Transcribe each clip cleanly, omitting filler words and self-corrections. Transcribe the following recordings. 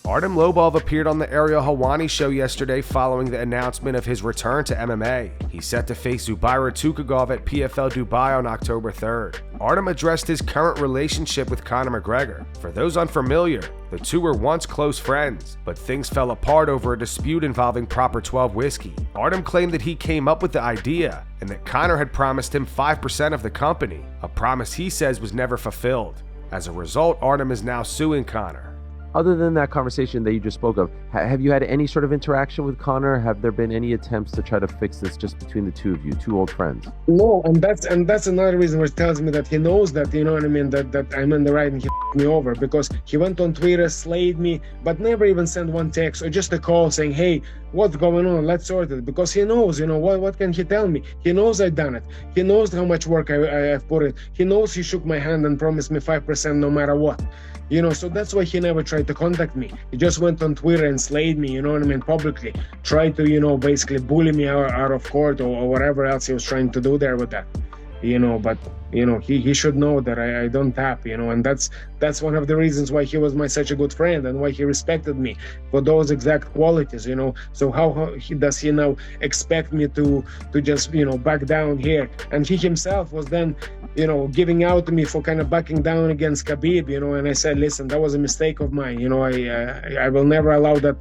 Artem Lobov appeared on the Ariel Helwani show yesterday following the announcement of his return to MMA. He's set to face Zubaira Tukhugov at PFL Dubai on October 3rd. Artem addressed his current relationship with Conor McGregor. For those unfamiliar, the two were once close friends, but things fell apart over a dispute involving Proper 12 whiskey. Artem claimed that he came up with the idea and that Conor had promised him 5% of the company, a promise he says was never fulfilled. As a result, Artem is now suing Conor. Other than that conversation that you just spoke of, have you had any sort of interaction with Conor? Have there been any attempts to try to fix this just between the two of you, two old friends? No, and that's another reason which tells me that he knows that, you know what I mean, that I'm in the right and he me over, because he went on Twitter, slayed me, but never even sent one text or just a call saying, hey, what's going on? Let's sort it. Because he knows, you know, what can he tell me? He knows I've done it. He knows how much work I've put in. He knows he shook my hand and promised me 5% no matter what. You know, so that's why he never tried to contact me. He just went on Twitter and slayed me, you know what I mean, publicly. Tried to, you know, basically bully me out of court or whatever else he was trying to do there with that. You know, but, you know, he should know that I don't tap, you know, and that's one of the reasons why he was such a good friend and why he respected me for those exact qualities, you know. So how does he now expect me to just, you know, back down here? And he himself was then, you know, giving out to me for kind of backing down against Khabib, you know, and I said, listen, that was a mistake of mine, you know, I will never allow that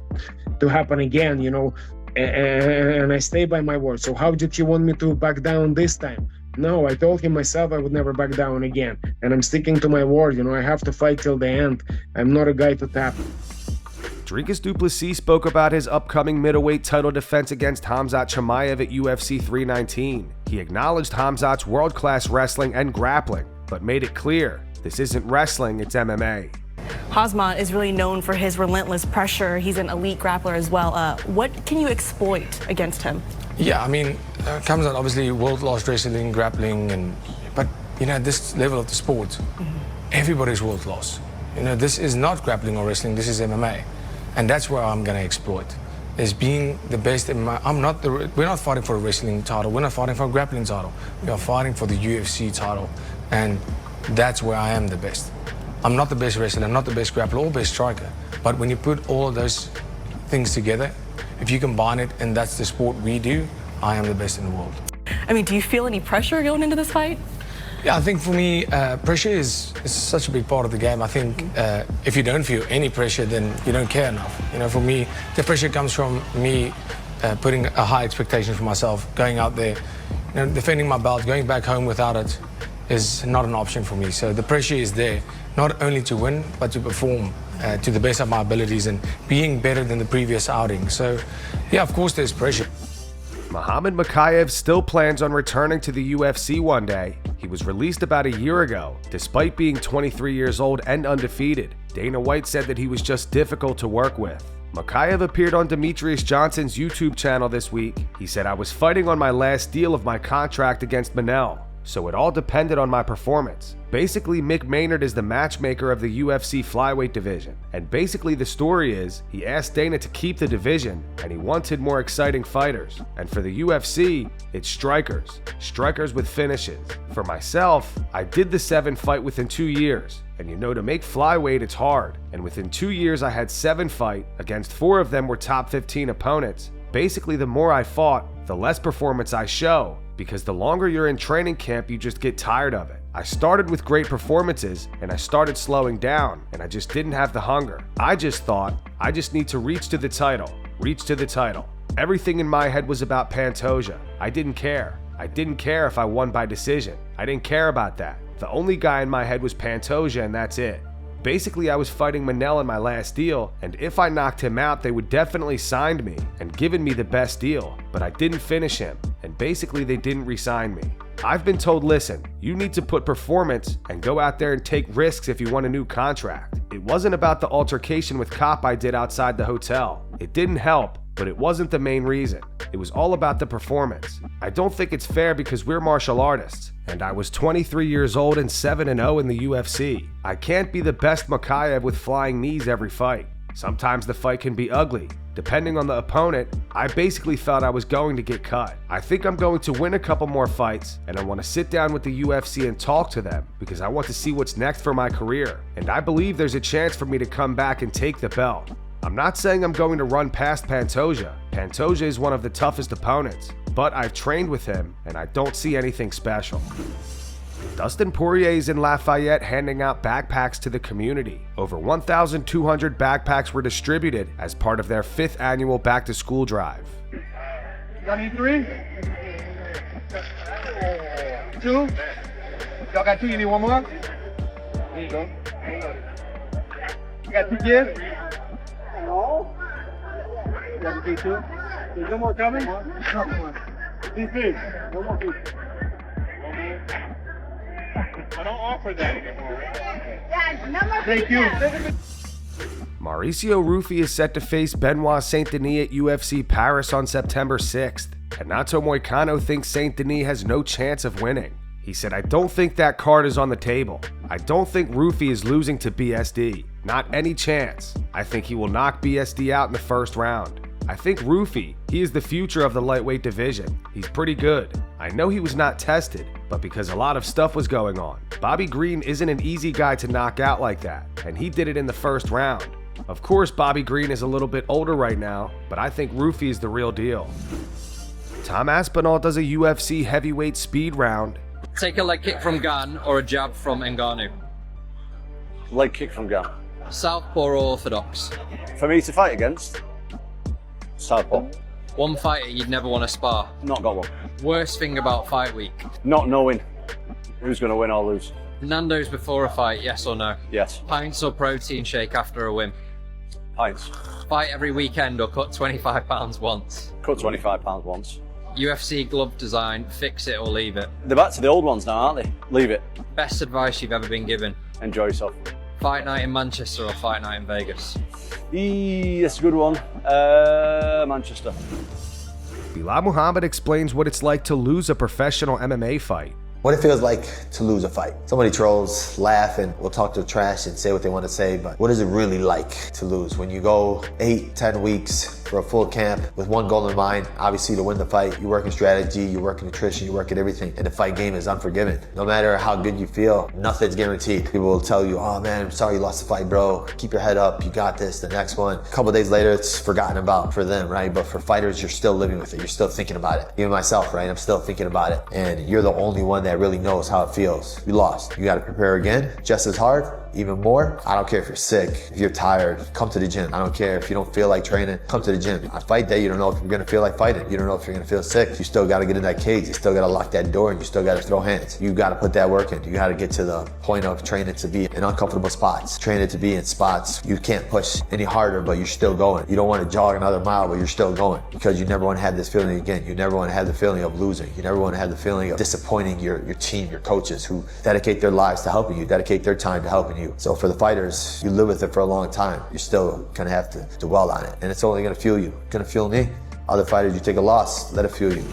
to happen again, you know, and I stay by my word. So how did he want me to back down this time? No, I told him myself I would never back down again, and I'm sticking to my word, you know, I have to fight till the end. I'm not a guy to tap. Dricus Du Plessis spoke about his upcoming middleweight title defense against Khamzat Chimaev at UFC 319. He acknowledged Khamzat's world-class wrestling and grappling, but made it clear this isn't wrestling, it's MMA. Khamzat is really known for his relentless pressure. He's an elite grappler as well. What can you exploit against him? Yeah, I mean, Khamzat obviously world-class wrestling, grappling, but you know, at this level of the sport, everybody's world-class. You know, this is not grappling or wrestling, this is MMA. And that's where I'm going to exploit, is being the best. We're not fighting for a wrestling title, we're not fighting for a grappling title. We are fighting for the UFC title, and that's where I am the best. I'm not the best wrestler, I'm not the best grappler or best striker, but when you put all of those things together, if you combine it, and that's the sport we do, I am the best in the world. I mean, do you feel any pressure going into this fight? Yeah, I think for me, pressure is such a big part of the game. I think if you don't feel any pressure, then you don't care enough. You know, for me, the pressure comes from me putting a high expectation for myself, going out there, you know, defending my belt, going back home without it is not an option for me. So the pressure is there, not only to win, but to perform to the best of my abilities and being better than the previous outing. So, yeah, of course there's pressure. Muhammad Mokaev still plans on returning to the UFC one day. He was released about a year ago, despite being 23 years old and undefeated. Dana White said that he was just difficult to work with. Mokaev appeared on Demetrius Johnson's YouTube channel this week. He said, I was fighting on my last deal of my contract against Benoit, so it all depended on my performance. Basically, Mick Maynard is the matchmaker of the UFC flyweight division, and basically the story is he asked Dana to keep the division and he wanted more exciting fighters. And for the UFC, it's strikers with finishes. For myself, I did the 7 fight within 2 years, and you know, to make flyweight it's hard, and within 2 years I had 7 fight, against 4 of them were top 15 opponents. Basically, the more I fought, the less performance I show, because the longer you're in training camp, you just get tired of it. I started with great performances, and I started slowing down, and I just didn't have the hunger. I just thought, I just need to reach to the title. Everything in my head was about Pantoja. I didn't care. I didn't care if I won by decision. I didn't care about that. The only guy in my head was Pantoja, and that's it. Basically, I was fighting Manel in my last deal, and if I knocked him out, they would definitely signed me and given me the best deal, but I didn't finish him, and basically they didn't re-sign me. I've been told, listen, you need to put performance and go out there and take risks if you want a new contract. It wasn't about the altercation with Cop I did outside the hotel. It didn't help, but it wasn't the main reason. It was all about the performance. I don't think it's fair because we're martial artists, and I was 23 years old and 7-0 in the UFC. I can't be the best Mokaev with flying knees every fight. Sometimes the fight can be ugly. Depending on the opponent, I basically felt I was going to get cut. I think I'm going to win a couple more fights, and I want to sit down with the UFC and talk to them because I want to see what's next for my career, and I believe there's a chance for me to come back and take the belt. I'm not saying I'm going to run past Pantoja. Pantoja is one of the toughest opponents, but I've trained with him and I don't see anything special. Dustin Poirier is in Lafayette handing out backpacks to the community. Over 1,200 backpacks were distributed as part of their 5th annual back-to-school drive. Y'all need 3? 2? Y'all got 2, you need 1 more? There you go. You got 2 kids? No. You got 2 too? There's no more coming? Come on. DC, no more people. I don't offer that anymore. Thank you. Mauricio Ruffy is set to face Benoit Saint Denis at UFC Paris on September 6th. Renato Moicano thinks Saint Denis has no chance of winning. He said, "I don't think that card is on the table. I don't think Ruffy is losing to BSD. Not any chance. I think he will knock BSD out in the first round. I think Ruffy, he is the future of the lightweight division. He's pretty good. I know he was not tested, but because a lot of stuff was going on. Bobby Green isn't an easy guy to knock out like that, and he did it in the first round. Of course, Bobby Green is a little bit older right now, but I think Ruffy is the real deal." Tom Aspinall does a UFC heavyweight speed round. Take a leg kick from Gan or a jab from Ngannou. Leg kick from Gan. Southpaw or orthodox? For me to fight against? Southpaw. One fighter you'd never want to spar. Not got one. Worst thing about fight week? Not knowing who's going to win or lose. Nando's before a fight, yes or no? Yes. Pints or protein shake after a win? Pints. Fight every weekend or cut 25 pounds once? Cut 25 pounds once. UFC glove design, fix it or leave it? They're back to the old ones now, aren't they? Leave it. Best advice you've ever been given? Enjoy yourself. Fight night in Manchester or fight night in Vegas? That's a good one. Manchester. Belal Muhammad explains what it's like to lose a professional MMA fight. What it feels like to lose a fight. So many trolls laugh and will talk to trash and say what they want to say, but what is it really like to lose? When you go 8-10 weeks for a full camp with one goal in mind, obviously to win the fight, you work in strategy, you work in nutrition, you work at everything, and the fight game is unforgiving. No matter how good you feel, nothing's guaranteed. People will tell you, "Oh man, I'm sorry you lost the fight, bro. Keep your head up, you got this, the next one." A couple days later, it's forgotten about for them, right? But for fighters, you're still living with it. You're still thinking about it. Even myself, right? I'm still thinking about it. And you're the only one that really knows how it feels. You lost. You got to prepare again, just as hard, even more. I don't care if you're sick, if you're tired, come to the gym. I don't care if you don't feel like training, come to the gym. On fight day, you don't know if you're gonna feel like fighting. You don't know if you're gonna feel sick. You still gotta get in that cage. You still gotta lock that door and you still gotta throw hands. You gotta put that work in. You gotta get to the point of training to be in uncomfortable spots. Training to be in spots you can't push any harder, but you're still going. You don't wanna jog another mile, but you're still going because you never wanna have this feeling again. You never wanna have the feeling of losing. You never wanna have the feeling of disappointing your team, your coaches who dedicate their lives to helping you, dedicate their time to helping you. So for the fighters, you live with it for a long time. You're still gonna have to dwell on it. And it's only gonna fuel you. It's gonna fuel me. Other fighters, you take a loss, let it fuel you.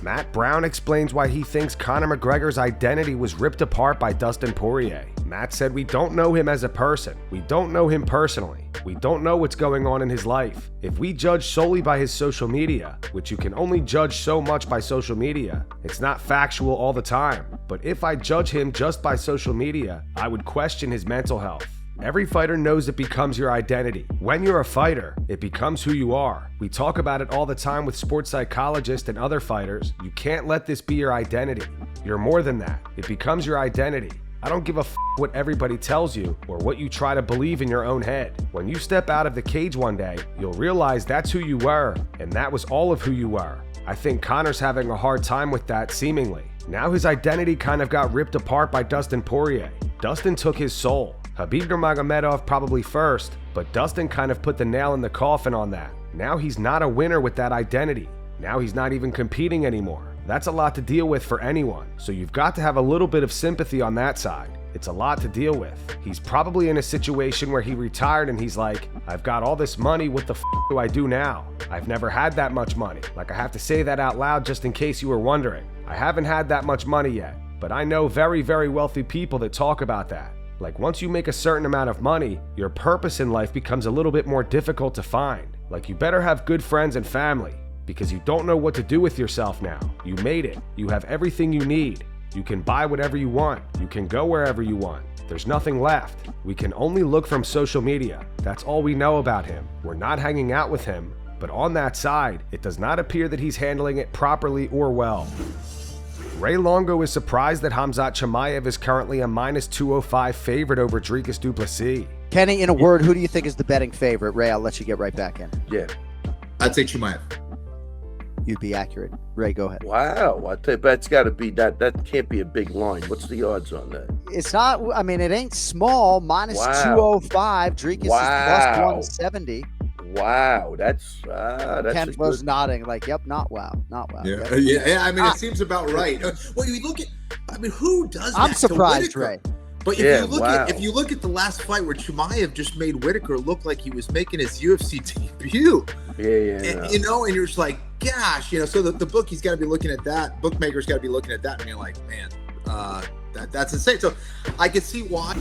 Matt Brown explains why he thinks Conor McGregor's identity was ripped apart by Dustin Poirier. Matt said, "We don't know him as a person. We don't know him personally. We don't know what's going on in his life. If we judge solely by his social media, which you can only judge so much by social media, it's not factual all the time. But if I judge him just by social media, I would question his mental health." Every fighter knows it becomes your identity. When you're a fighter, it becomes who you are. We talk about it all the time with sports psychologists and other fighters. You can't let this be your identity. You're more than that. It becomes your identity. I don't give a what everybody tells you or what you try to believe in your own head. When you step out of the cage one day, you'll realize that's who you were, and that was all of who you were. I think Conor's having a hard time with that, seemingly. Now his identity kind of got ripped apart by Dustin Poirier. Dustin took his soul. Khabib Nurmagomedov probably first, but Dustin kind of put the nail in the coffin on that. Now he's not a winner with that identity. Now he's not even competing anymore. That's a lot to deal with for anyone, so you've got to have a little bit of sympathy on that side. It's a lot to deal with. He's probably in a situation where he retired and he's like, "I've got all this money, what the do I do now? I've never had that much money." Like, I have to say that out loud just in case you were wondering. I haven't had that much money yet, but I know very, very wealthy people that talk about that. Like, once you make a certain amount of money, your purpose in life becomes a little bit more difficult to find. Like, you better have good friends and family, because you don't know what to do with yourself now. You made it. You have everything you need. You can buy whatever you want. You can go wherever you want. There's nothing left. We can only look from social media. That's all we know about him. We're not hanging out with him. But on that side, it does not appear that he's handling it properly or well. Ray Longo is surprised that Khamzat Chimaev is currently a -205 favorite over Dricus Du Plessis. Kenny, in a word, who do you think is the betting favorite? Ray, I'll let you get right back in. Yeah. I'd say Chimaev. You'd be accurate. Ray, go ahead. Wow. I think that's got to be that. That can't be a big line. What's the odds on that? It's not, I mean, it ain't small. -205. Dricus is +170. Wow. That's Ken was nodding like, yep, not wow. Not wow. Yeah. Yep. Yeah. I mean, it seems about right. Well, you look at, I mean, who does that? I'm surprised, Ray. But if you look at the last fight where Chimaev just made Whitaker look like he was making his UFC debut. And, you know, and you're just like, gosh, you know, so the bookie's got to be looking at that. Bookmaker's got to be looking at that and being like, man, that's insane. So I can see why.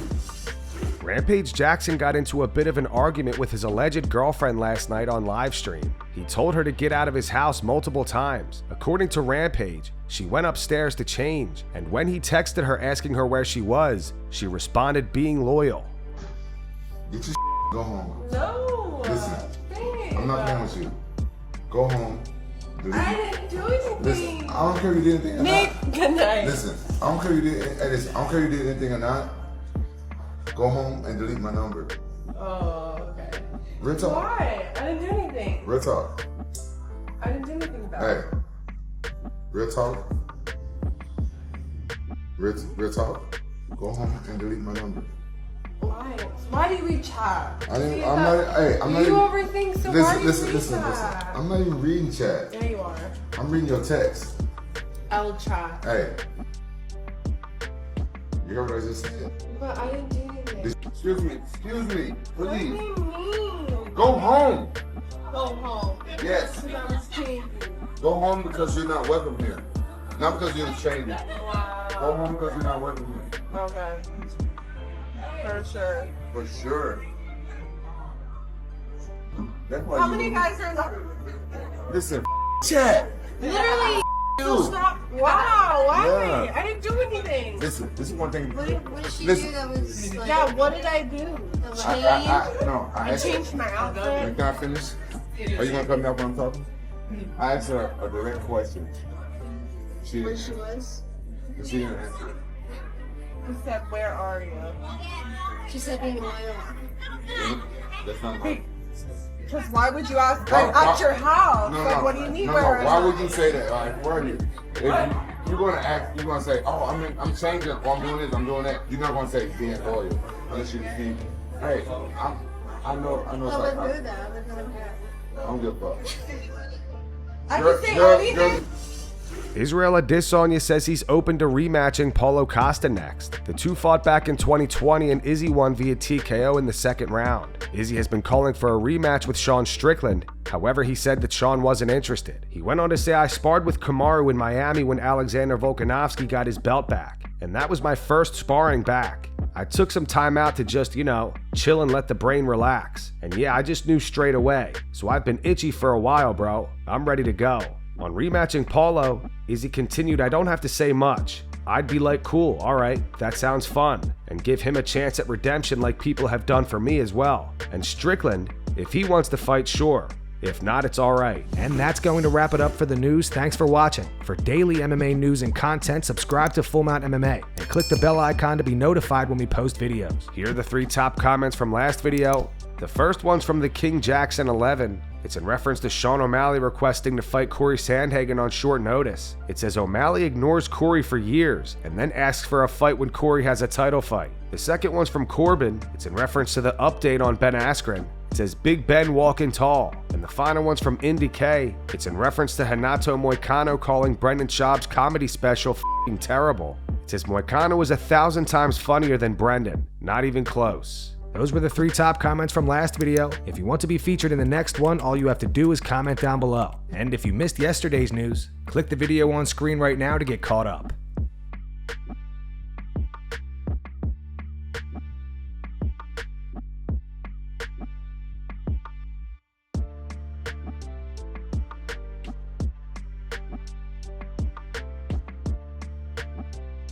Rampage Jackson got into a bit of an argument with his alleged girlfriend last night on livestream. He told her to get out of his house multiple times. According to Rampage, she went upstairs to change, and when he texted her asking her where she was, she responded being loyal. Get your go home. No. Listen, I'm not playing with you. Go home. I didn't do anything. Listen, I don't care if you did anything or not. Good night. Listen, I don't care if you did. I don't care if you did anything or not. Go home and delete my number. Oh, okay. Real talk. Why? I didn't do anything. Real talk. I didn't do anything about it. Hey, real talk. Real talk. Go home and delete my number. Why? Why do you reach out? I'm not. You overthink, so why do you reach out? I'm not even reading chat. Yeah, you are. I'm reading your text. I will try. Hey. You heard what I just said? But I didn't do anything. Excuse me, please. What do you mean? Go home. Go home. Yes. Because I was changing. Go home because you're not welcome here. Not because you're changing. Wow. Go home because you're not welcome here. Okay. For sure. For sure. That's why How many guys are in the... Listen, chat. Literally. So stop. Wow. Why? I didn't do anything. Listen, this is one thing. What did she do that was like... Yeah, what did I do? I changed my outfit. Can I finish? Are you going to cut me off when I'm talking? I asked her a direct question. Where she was? She didn't answer. She said, where are you? She said, being loyal. That's not right. Because why would you ask? I'm at your house. No, like, what do you need? Why would you say that? Like, where are you? If you're going to ask, you're going to say, oh, I'm changing, or I'm doing this, I'm doing that. You're not going to say being loyal. Unless you think, hey, I know. I would do that. I don't give a fuck. I can say anything. Israel Adesanya says he's open to rematching Paulo Costa next. The two fought back in 2020 and Izzy won via TKO in the second round. Izzy has been calling for a rematch with Sean Strickland. However, he said that Sean wasn't interested. He went on to say, I sparred with Kamaru in Miami when Alexander Volkanovski got his belt back. And that was my first sparring back. I took some time out to just, chill and let the brain relax. And yeah, I just knew straight away. So I've been itchy for a while, bro. I'm ready to go. On rematching Paulo, Izzy continued, I don't have to say much. I'd be like, cool, alright, that sounds fun, and give him a chance at redemption like people have done for me as well. And Strickland, if he wants to fight, sure. If not, it's alright. And that's going to wrap it up for the news. Thanks for watching. For daily MMA news and content, subscribe to Full Mount MMA and click the bell icon to be notified when we post videos. Here are the 3 top comments from last video. The first one's from the King Jackson 11. It's in reference to Sean O'Malley requesting to fight Corey Sandhagen on short notice. It says O'Malley ignores Corey for years and then asks for a fight when Corey has a title fight. The second one's from Corbin. It's in reference to the update on Ben Askren. It says Big Ben walking tall. And the final one's from Indy K. It's in reference to Renato Moicano calling Brendan Schaub's comedy special f***ing terrible. It says Moicano is 1,000 times funnier than Brendan. Not even close. Those were the 3 top comments from last video. If you want to be featured in the next one, all you have to do is comment down below. And if you missed yesterday's news, click the video on screen right now to get caught up.